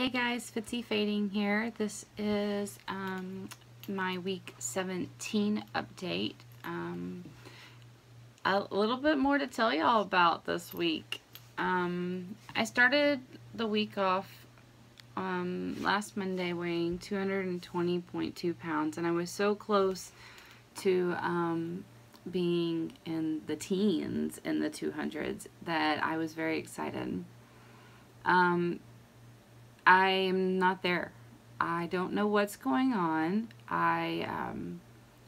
Hey guys, Fitzy Fading here. This is my week 17 update. A little bit more to tell y'all about this week. I started the week off last Monday weighing 220.2 pounds, and I was so close to being in the teens, in the 200s, that I was very excited. I'm not there. I don't know what's going on. I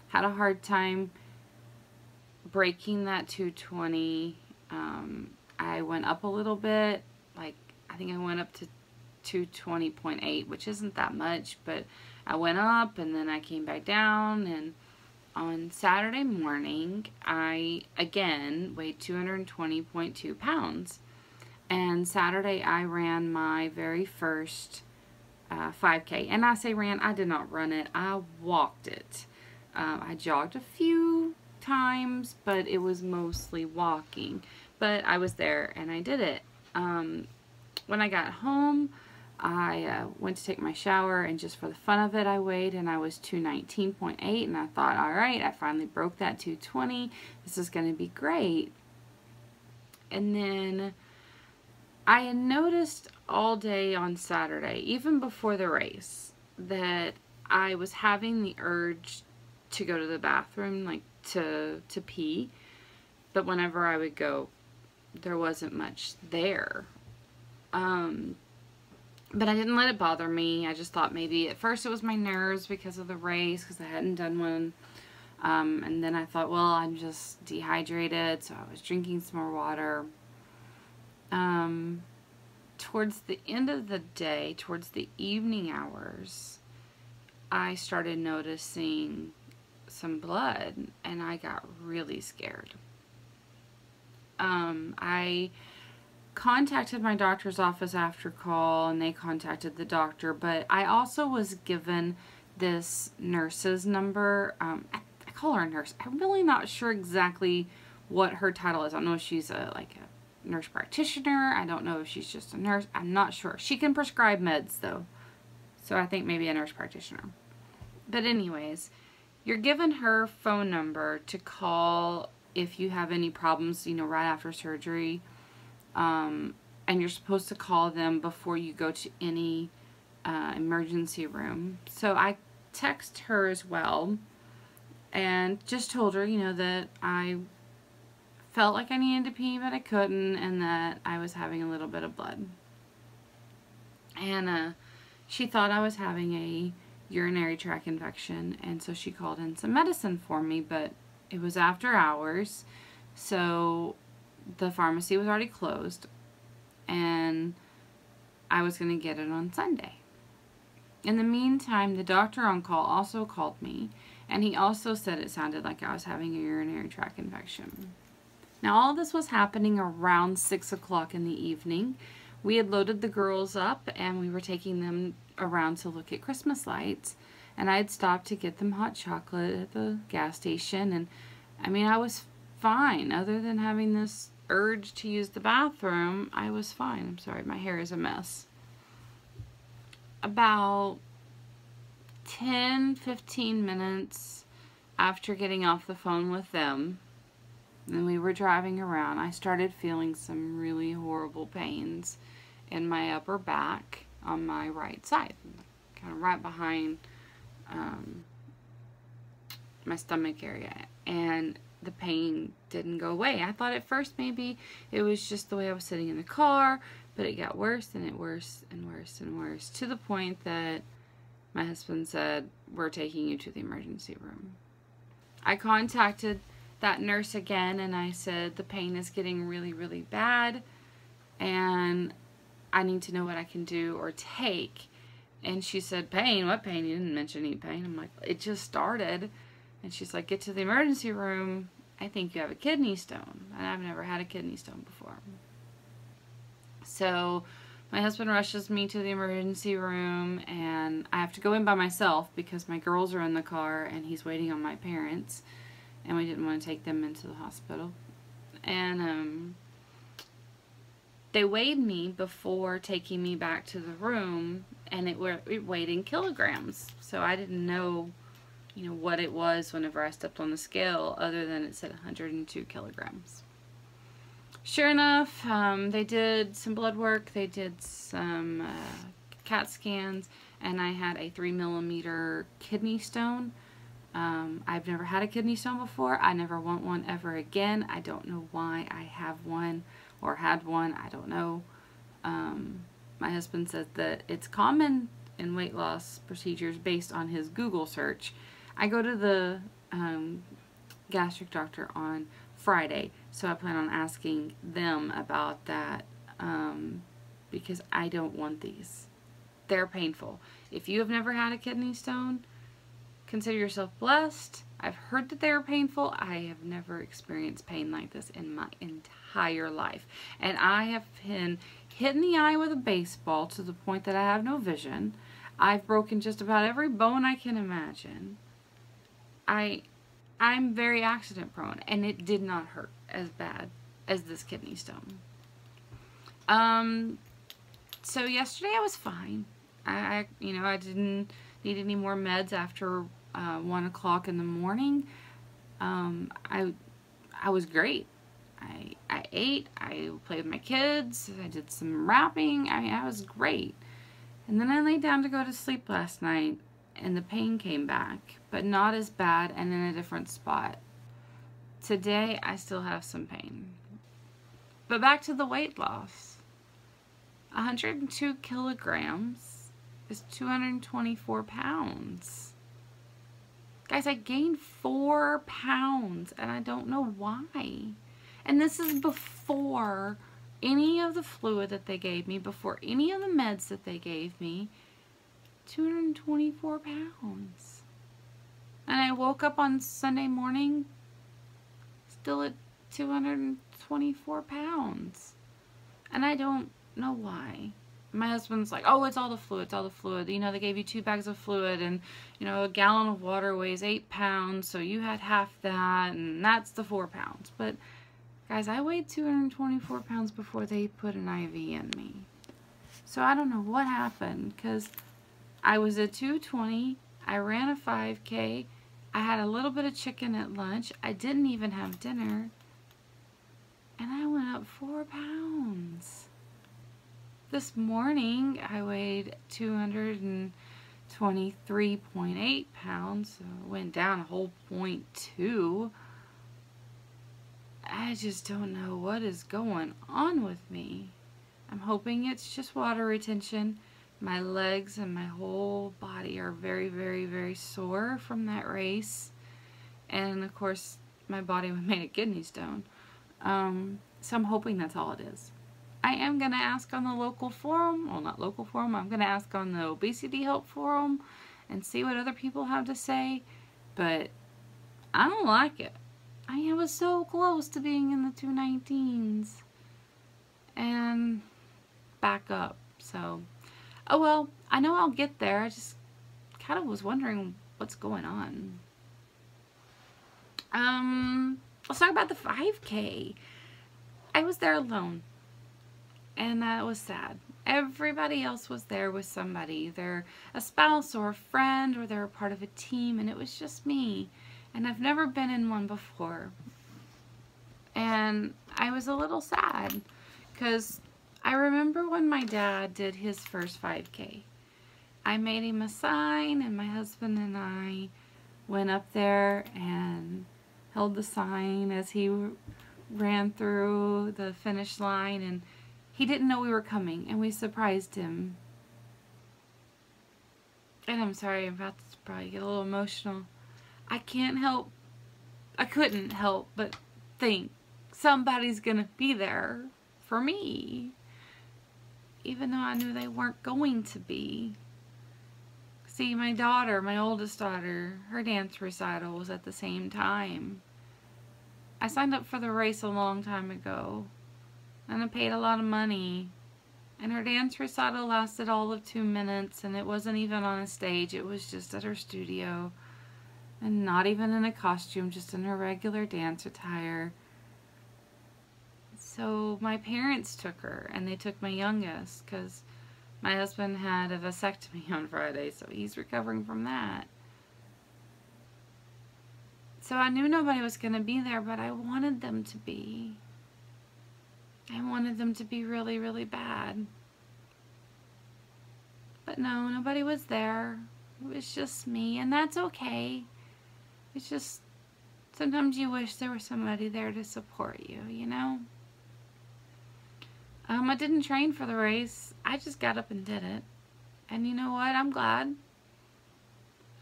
had a hard time breaking that 220. I went up a little bit, like I think I went up to 220.8, which isn't that much, but I went up and then I came back down, and on Saturday morning I again weighed 220.2 pounds. And Saturday I ran my very first 5K. And I say ran, I did not run it. I walked it. I jogged a few times, but it was mostly walking. But I was there and I did it. When I got home, I went to take my shower, and just for the fun of it, I weighed, and I was 219.8. And I thought, all right, I finally broke that 220. This is going to be great. And then I had noticed all day on Saturday, even before the race, that I was having the urge to go to the bathroom, like to pee, but whenever I would go, there wasn't much there. But I didn't let it bother me. I just thought maybe at first it was my nerves because of the race, because I hadn't done one. And then I thought, well, I'm just dehydrated, so I was drinking some more water. Towards the end of the day, towards the evening hours, I started noticing some blood, and I got really scared. I contacted my doctor's office after call, and they contacted the doctor, but I also was given this nurse's number. I call her a nurse. I'm really not sure exactly what her title is. I don't know if she's like a nurse practitioner. I don't know if she's just a nurse. I'm not sure. She can prescribe meds though, so I think maybe a nurse practitioner. But anyways, you're given her phone number to call if you have any problems, you know, right after surgery, and you're supposed to call them before you go to any emergency room. So I texted her as well and just told her, you know, that I felt like I needed to pee, but I couldn't, and that I was having a little bit of blood. And she thought I was having a urinary tract infection, and so she called in some medicine for me, but it was after hours, so the pharmacy was already closed, and I was going to get it on Sunday. In the meantime, the doctor on call also called me, and he also said it sounded like I was having a urinary tract infection. Now, all this was happening around 6 o'clock in the evening. We had loaded the girls up, and we were taking them around to look at Christmas lights. And I had stopped to get them hot chocolate at the gas station. And, I mean, I was fine. Other than having this urge to use the bathroom, I was fine. I'm sorry, my hair is a mess. About 10-15 minutes after getting off the phone with them, and we were driving around, I started feeling some really horrible pains in my upper back on my right side, kind of right behind my stomach area, and the pain didn't go away. I thought at first maybe it was just the way I was sitting in the car, but it got worse and it worse and worse and worse, to the point that my husband said, "We're taking you to the emergency room." I contacted that nurse again, and I said, the pain is getting really, really bad, and I need to know what I can do or take. And she said, pain? What pain? You didn't mention any pain. I'm like, it just started. And she's like, get to the emergency room. I think you have a kidney stone. And I've never had a kidney stone before. So my husband rushes me to the emergency room, and I have to go in by myself because my girls are in the car and he's waiting on my parents. And we didn't want to take them into the hospital. And They weighed me before taking me back to the room, and it weighed in kilograms. So I didn't know, you know, what it was whenever I stepped on the scale, other than it said 102 kilograms. Sure enough, they did some blood work, they did some CAT scans, and I had a 3mm kidney stone. I've never had a kidney stone before. I never want one ever again. I don't know why I have one or had one. I don't know. My husband said that it's common in weight loss procedures based on his Google search. I go to the gastric doctor on Friday, so I plan on asking them about that because I don't want these. They're painful. If you have never had a kidney stone, consider yourself blessed. I've heard that they're painful. I have never experienced pain like this in my entire life. And I have been hit in the eye with a baseball to the point that I have no vision. I've broken just about every bone I can imagine. I'm very accident prone, and it did not hurt as bad as this kidney stone. So yesterday I was fine. I didn't need any more meds after 1 o'clock in the morning. I was great. I ate, I played with my kids, I did some wrapping. I was great. And then I laid down to go to sleep last night, and the pain came back, but not as bad and in a different spot. Today, I still have some pain. But back to the weight loss. 102 kilograms is 224 pounds. Guys, I gained 4 pounds, and I don't know why. And this is before any of the fluid that they gave me, before any of the meds that they gave me. 224 pounds. And I woke up on Sunday morning still at 224 pounds. And I don't know why. My husband's like, oh, it's all the fluid, it's all the fluid. You know, they gave you 2 bags of fluid, and, you know, a gallon of water weighs 8 pounds, so you had half that, and that's the 4 pounds. But, guys, I weighed 224 pounds before they put an IV in me. So I don't know what happened, because I was at 220, I ran a 5K, I had a little bit of chicken at lunch, I didn't even have dinner, and I went up 4 pounds. This morning, I weighed 223.8 pounds, so it went down a whole 0.2. I just don't know what is going on with me. I'm hoping it's just water retention. My legs and my whole body are very, very, very sore from that race. And, of course, my body made a kidney stone. So I'm hoping that's all it is. I am going to ask on the local forum, well, not local forum, I'm going to ask on the Obesity Help forum and see what other people have to say, but I don't like it. I was so close to being in the 219s and back up, so, oh well, I know I'll get there. I just kind of was wondering what's going on. Let's talk about the 5K. I was there alone. And that was sad. Everybody else was there with somebody. They're a spouse or a friend, or they're a part of a team, and it was just me. And I've never been in one before. And I was a little sad, because I remember when my dad did his first 5K. I made him a sign, and my husband and I went up there and held the sign as he ran through the finish line, and he didn't know we were coming, and we surprised him. And I'm sorry, I'm about to probably get a little emotional. I couldn't help but think somebody's gonna be there for me, even though I knew they weren't going to be. See, my daughter, my oldest daughter, her dance recital was at the same time. I signed up for the race a long time ago, and I paid a lot of money, and her dance recital lasted all of 2 minutes, and it wasn't even on a stage. It was just at her studio, and not even in a costume, just in her regular dance attire. So my parents took her, and they took my youngest because my husband had a vasectomy on Friday, so he's recovering from that. So I knew nobody was going to be there, but I wanted them to be. I wanted them to be really, really bad. But no, nobody was there. It was just me, and that's okay. It's just, sometimes you wish there was somebody there to support you, you know? I didn't train for the race. I just got up and did it. And you know what? I'm glad.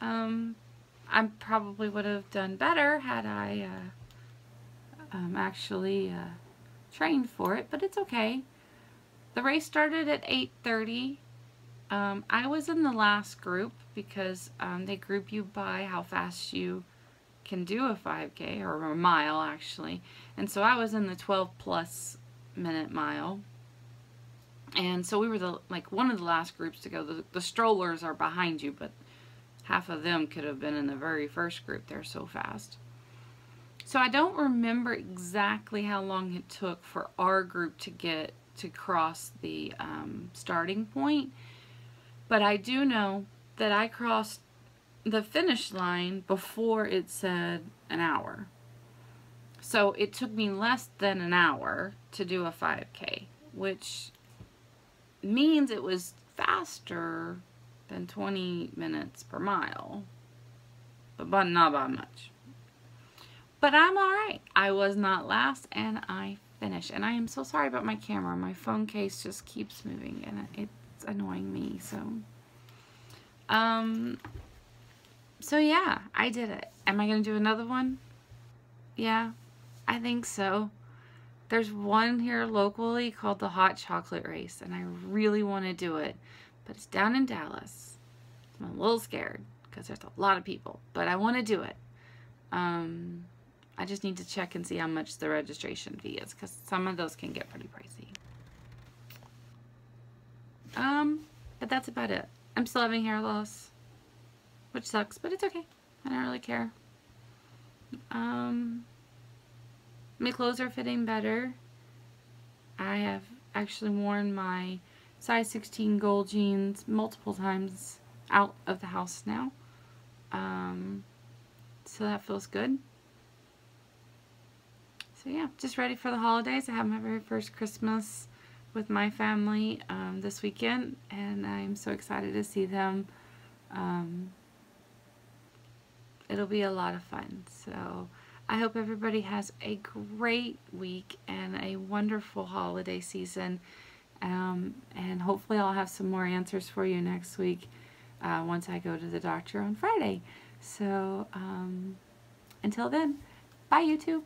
I probably would have done better had I actually trained for it, but it's okay. The race started at 8:30. I was in the last group because they group you by how fast you can do a 5K, or a mile actually. And so I was in the 12+ minute mile. And so we were one of the last groups to go. The strollers are behind you, but half of them could have been in the very first group. They're so fast. So I don't remember exactly how long it took for our group to cross the starting point. But I do know that I crossed the finish line before it said an hour. So it took me less than an hour to do a 5K, which means it was faster than 20 minutes per mile, but not by much. But I'm alright. I was not last, and I finished. And I am so sorry about my camera. My phone case just keeps moving, and it's annoying me. So yeah, I did it. Am I going to do another one? Yeah, I think so. There's one here locally called the Hot Chocolate Race, and I really want to do it, but it's down in Dallas. I'm a little scared because there's a lot of people, but I want to do it. I just need to check and see how much the registration fee is, because some of those can get pretty pricey. But that's about it. I'm still having hair loss, which sucks, but it's okay. I don't really care. My clothes are fitting better. I have actually worn my size 16 gold jeans multiple times out of the house now. So that feels good. So yeah, just ready for the holidays. I have my very first Christmas with my family this weekend, and I'm so excited to see them. It'll be a lot of fun. So I hope everybody has a great week and a wonderful holiday season. And hopefully I'll have some more answers for you next week once I go to the doctor on Friday. So until then, bye YouTube.